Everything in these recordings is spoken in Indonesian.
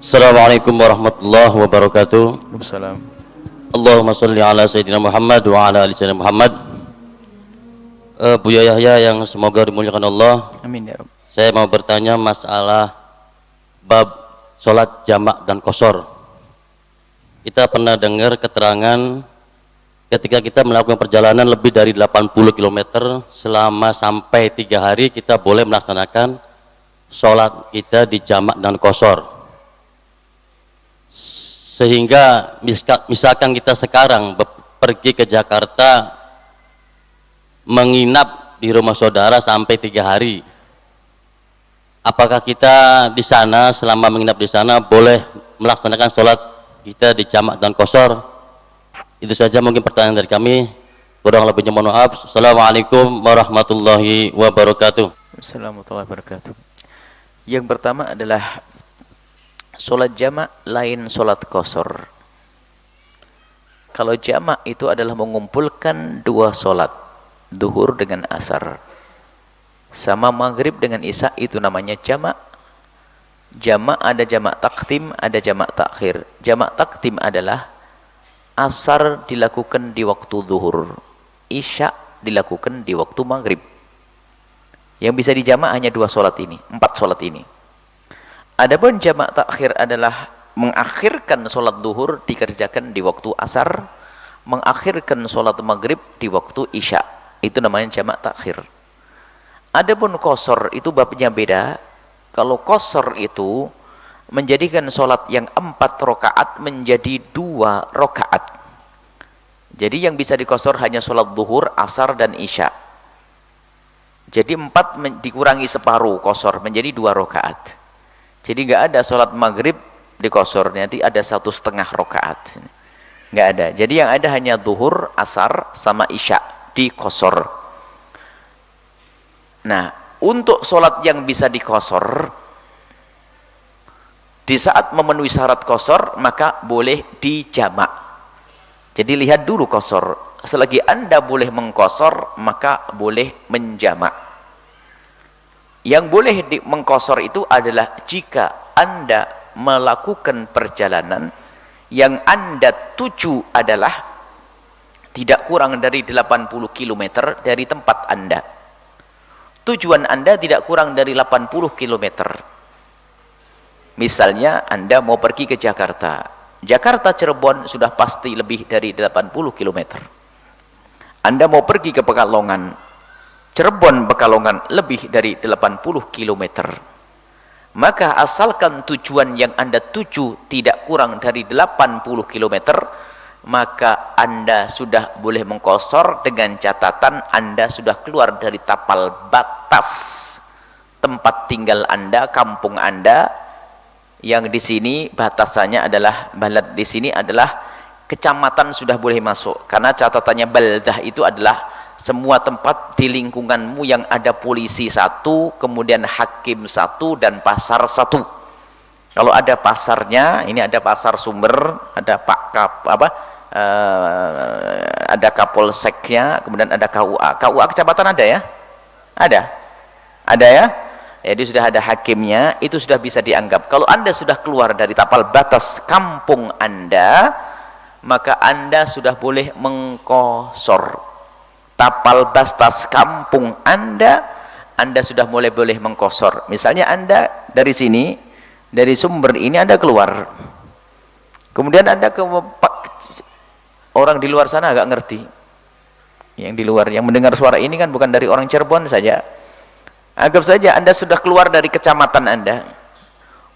Assalamualaikum warahmatullahi wabarakatuh. Waalaikumsalam. Allahumma sholli ala sayyidina Muhammad wa ala ali sayyidina Muhammad. Buya Yahya yang semoga dimuliakan Allah. Amin ya Rabb. Saya mau bertanya masalah bab sholat jamak dan qashar. Kita pernah dengar keterangan ketika kita melakukan perjalanan lebih dari 80 km selama sampai 3 hari kita boleh melaksanakan sholat kita di jamak dan qashar. Sehingga misalkan kita sekarang pergi ke Jakarta menginap di rumah saudara sampai 3 hari, apakah kita di sana selama menginap di sana boleh melaksanakan sholat kita di jamak dan qashar? Itu saja mungkin pertanyaan dari kami, kurang lebihnya mohon maaf. Assalamualaikum warahmatullahi wabarakatuh. Assalamualaikum warahmatullahi wabarakatuh. Yang pertama adalah sholat jamak lain sholat qashar. Kalau jamak itu adalah mengumpulkan dua sholat, duhur dengan asar, sama maghrib dengan isya, itu namanya jamak. Jamak ada jamak takdim, ada jamak takhir. Jamak takdim adalah asar dilakukan di waktu duhur, isya dilakukan di waktu maghrib. Yang bisa dijamak hanya dua sholat ini, 4 sholat ini. Adapun jamak takhir adalah mengakhirkan sholat duhur dikerjakan di waktu asar, mengakhirkan sholat maghrib di waktu isya. Itu namanya jamak takhir. Adapun qashar itu babnya beda. Kalau qashar itu menjadikan sholat yang 4 rakaat menjadi 2 rakaat. Jadi yang bisa diqashar hanya sholat duhur, asar, dan isya. Jadi 4 dikurangi separuh qashar menjadi 2 rakaat. Jadi nggak ada sholat maghrib di qashar, nanti ada 1,5 rakaat, nggak ada. Jadi yang ada hanya duhur, asar, sama isya di qashar. Nah, untuk sholat yang bisa di qashar, di saat memenuhi syarat qashar maka boleh dijamak. Jadi lihat dulu qashar. Selagi Anda boleh mengqashar maka boleh menjamak. Yang boleh mengqashar itu adalah jika Anda melakukan perjalanan yang Anda tuju adalah tidak kurang dari 80 km dari tempat Anda. Tujuan Anda tidak kurang dari 80 km. Misalnya Anda mau pergi ke Jakarta. Jakarta Cirebon sudah pasti lebih dari 80 km. Anda mau pergi ke Pekalongan. Cirebon Pekalongan lebih dari 80 km. Maka asalkan tujuan yang Anda tuju tidak kurang dari 80 km, maka Anda sudah boleh mengqashar dengan catatan Anda sudah keluar dari tapal batas tempat tinggal Anda, kampung Anda, yang di sini batasannya adalah balad, di sini adalah kecamatan sudah boleh masuk, karena catatannya baldah itu adalah semua tempat di lingkunganmu yang ada polisi 1, kemudian hakim 1, dan pasar 1. Kalau ada pasarnya, ini ada pasar Sumber, ada ada Kapolseknya, kemudian ada KUA. KUA kecamatan ada ya? Ada ya? Jadi sudah ada hakimnya, itu sudah bisa dianggap. Kalau Anda sudah keluar dari tapal batas kampung Anda, maka Anda sudah boleh mengqashar. Tapal batas kampung Anda sudah boleh mengqashar. Misalnya Anda dari sini, dari Sumber ini Anda keluar, kemudian Anda ke orang di luar sana agak ngerti, yang di luar yang mendengar suara ini kan bukan dari orang Cirebon saja. Anggap saja Anda sudah keluar dari kecamatan Anda,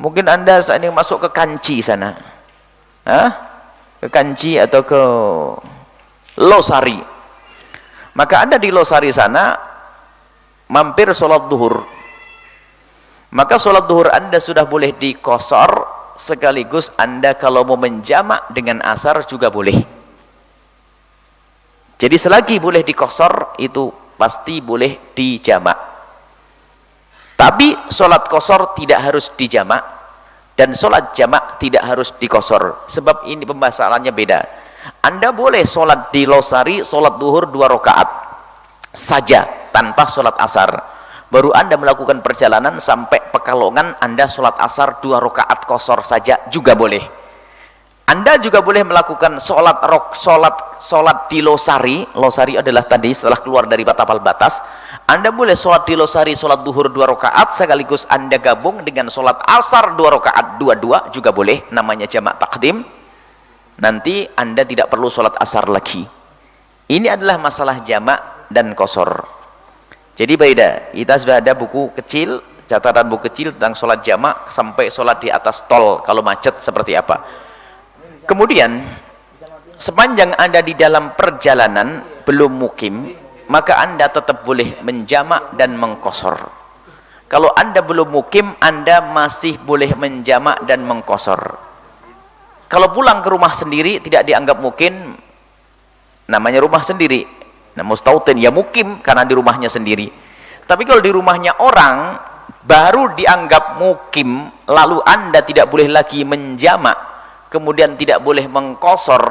mungkin Anda saat ini masuk ke Kanci sana, ke Kanci atau ke Losari. Maka Anda di Losari sana mampir sholat duhur, maka sholat duhur Anda sudah boleh diqashar, sekaligus Anda kalau mau menjamak dengan asar juga boleh. Jadi selagi boleh diqashar itu pasti boleh dijamak. Tapi sholat qashar tidak harus dijamak, dan sholat jamak tidak harus diqashar, sebab ini pembahasannya beda. Anda boleh sholat di Losari, sholat duhur 2 rakaat saja tanpa sholat asar. baru Anda melakukan perjalanan sampai Pekalongan, Anda sholat asar 2 rakaat qasar saja juga boleh. Anda juga boleh melakukan sholat di Losari. Losari adalah tadi setelah keluar dari tapal batas. Anda boleh sholat di Losari, sholat duhur 2 rakaat sekaligus Anda gabung dengan sholat asar 2 rakaat dua-dua juga boleh, namanya jamak takdim. Nanti Anda tidak perlu sholat asar lagi. Ini adalah masalah jamak dan qasar. Jadi beda, kita sudah ada buku kecil, catatan buku kecil tentang sholat jamak sampai sholat di atas tol kalau macet seperti apa. Kemudian sepanjang Anda di dalam perjalanan belum mukim, maka Anda tetap boleh menjamak dan mengqasar. Kalau Anda belum mukim, Anda masih boleh menjamak dan mengqasar. Kalau pulang ke rumah sendiri tidak dianggap mukim, namanya rumah sendiri. Nah, mustautin ya mukim karena di rumahnya sendiri. Tapi kalau di rumahnya orang baru dianggap mukim, lalu Anda tidak boleh lagi menjamak, kemudian tidak boleh mengqasar.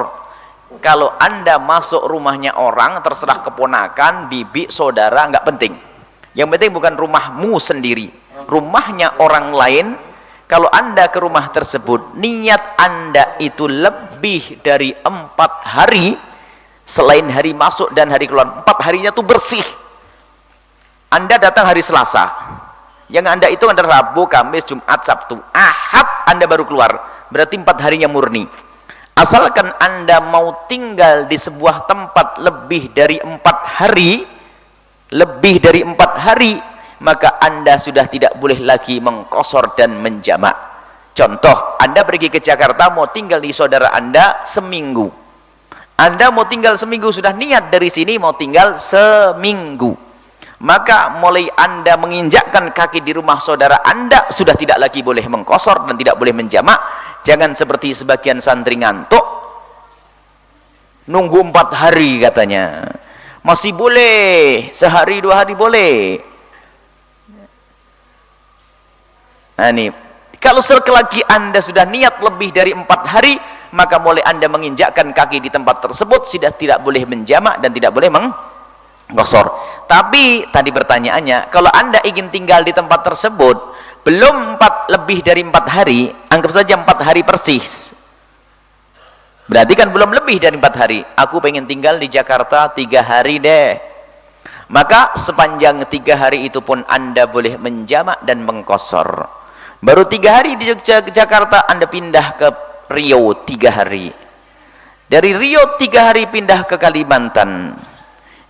Kalau Anda masuk rumahnya orang, terserah keponakan, bibi, saudara, nggak penting. Yang penting bukan rumahmu sendiri, rumahnya orang lain. Kalau Anda ke rumah tersebut, niat Anda itu lebih dari 4 hari, selain hari masuk dan hari keluar, 4 harinya itu bersih. Anda datang hari Selasa, yang Anda itu adalah Rabu, Kamis, Jumat, Sabtu, Ahad Anda baru keluar, berarti 4 harinya murni. Asalkan Anda mau tinggal di sebuah tempat lebih dari 4 hari, maka Anda sudah tidak boleh lagi mengqasar dan menjamak. Contoh, Anda pergi ke Jakarta mau tinggal di saudara Anda seminggu. Anda mau tinggal seminggu, sudah niat dari sini mau tinggal seminggu. Maka mulai Anda menginjakkan kaki di rumah saudara Anda, sudah tidak lagi boleh mengqasar dan tidak boleh menjamak. Jangan seperti sebagian santri ngantuk, nunggu 4 hari katanya. Masih boleh, sehari 2 hari boleh. Nah ini, kalau selagi Anda sudah niat lebih dari 4 hari, maka mulai Anda menginjakkan kaki di tempat tersebut, sudah tidak boleh menjamak dan tidak boleh mengqasar. Tapi tadi pertanyaannya, kalau Anda ingin tinggal di tempat tersebut belum lebih dari 4 hari, anggap saja 4 hari persis, berarti kan belum lebih dari 4 hari. Aku pengen tinggal di Jakarta 3 hari deh, maka sepanjang 3 hari itu pun Anda boleh menjamak dan mengqasar. Baru 3 hari di Jakarta, Anda pindah ke Riau 3 hari, dari Riau 3 hari pindah ke Kalimantan,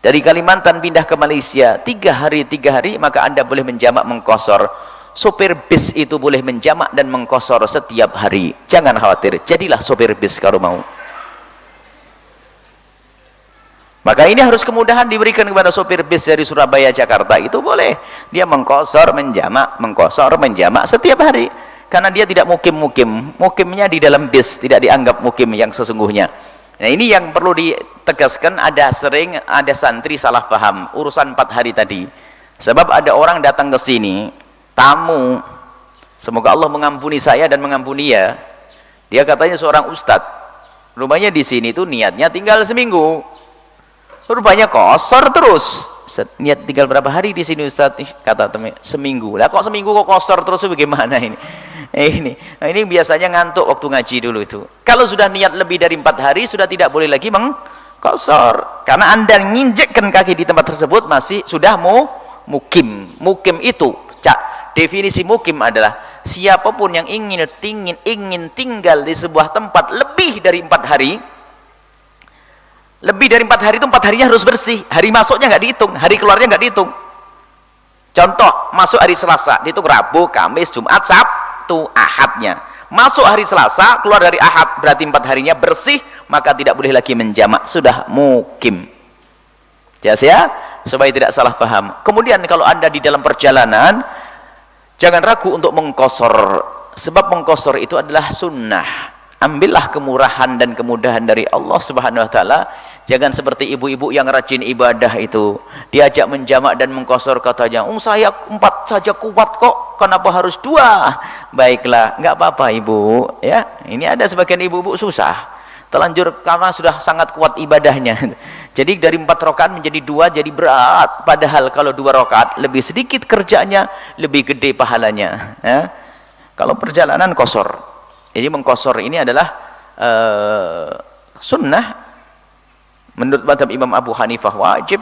dari Kalimantan pindah ke Malaysia 3 hari, maka Anda boleh menjamak mengqasar. Sopir bis itu boleh menjamak dan mengqasar setiap hari. Jangan khawatir, jadilah sopir bis kalau mau. Maka ini harus kemudahan diberikan kepada sopir bis dari Surabaya, Jakarta, itu boleh dia mengqasar, menjamak setiap hari, karena dia tidak mukimnya di dalam bis, tidak dianggap mukim yang sesungguhnya. Nah ini yang perlu ditegaskan. Sering ada santri salah paham urusan 4 hari tadi. Sebab ada orang datang ke sini, tamu, semoga Allah mengampuni saya dan mengampuni ya, dia katanya seorang ustadz, rumahnya di sini tuh niatnya tinggal seminggu, rupanya qasar terus. Niat tinggal berapa hari di sini ustadz? Kata teman, seminggu. Lah kok seminggu kok qasar terus, bagaimana ini? Nah ini biasanya ngantuk waktu ngaji dulu itu. Kalau sudah niat lebih dari 4 hari, sudah tidak boleh lagi mengqasar, karena Anda nginjekkan kaki di tempat tersebut masih sudah mukim. Mukim itu, definisi mukim adalah siapapun yang ingin tinggal di sebuah tempat lebih dari 4 hari. Lebih dari 4 hari itu 4 harinya harus bersih. Hari masuknya nggak dihitung, hari keluarnya nggak dihitung. Contoh, masuk hari Selasa, dihitung Rabu, Kamis, Jumat, Sabtu, Ahadnya. Masuk hari Selasa, keluar dari Ahad, berarti 4 harinya bersih, maka tidak boleh lagi menjamak, sudah mukim. Jelas ya? Supaya tidak salah paham. Kemudian kalau Anda di dalam perjalanan, jangan ragu untuk mengqasar, sebab mengqasar itu adalah sunnah. Ambillah kemurahan dan kemudahan dari Allah Subhanahu wa taala. Jangan seperti ibu-ibu yang rajin ibadah itu, diajak menjamak dan mengqasar, katanya, saya 4 saja kuat kok, kenapa harus 2? Baiklah, nggak apa-apa ibu ya. Ini ada sebagian ibu-ibu susah, terlanjur karena sudah sangat kuat ibadahnya. Jadi dari 4 rakaat menjadi 2 jadi berat. Padahal kalau 2 rakaat lebih sedikit kerjanya, lebih gede pahalanya. Ya. Kalau perjalanan qasar. Jadi mengqasar ini adalah sunnah. Menurut mazhab Imam Abu Hanifah wajib.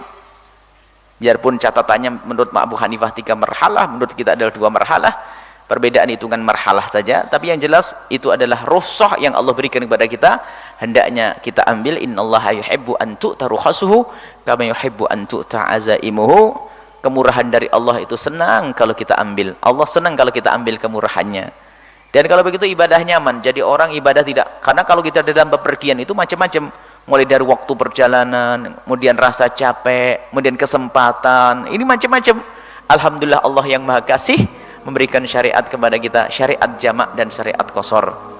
Biarpun catatannya menurut Abu Hanifah 3 marhalah, menurut kita adalah 2 marhalah. Perbedaan hitungan marhalah saja, tapi yang jelas itu adalah rukhsah yang Allah berikan kepada kita, hendaknya kita ambil. Innallaha yuhibbu an tu'ta rukhasuhu kama yuhibbu an tu'ta azaimuhu. Kemurahan dari Allah itu senang kalau kita ambil. Allah senang kalau kita ambil kemurahannya. Dan kalau begitu ibadah nyaman. Jadi orang ibadah tidak, karena kalau kita dalam bepergian itu macam-macam, mulai dari waktu perjalanan, kemudian rasa capek, kemudian kesempatan, ini macam-macam. Alhamdulillah Allah yang Maha Kasih memberikan syariat kepada kita, syariat jamak dan syariat qasar.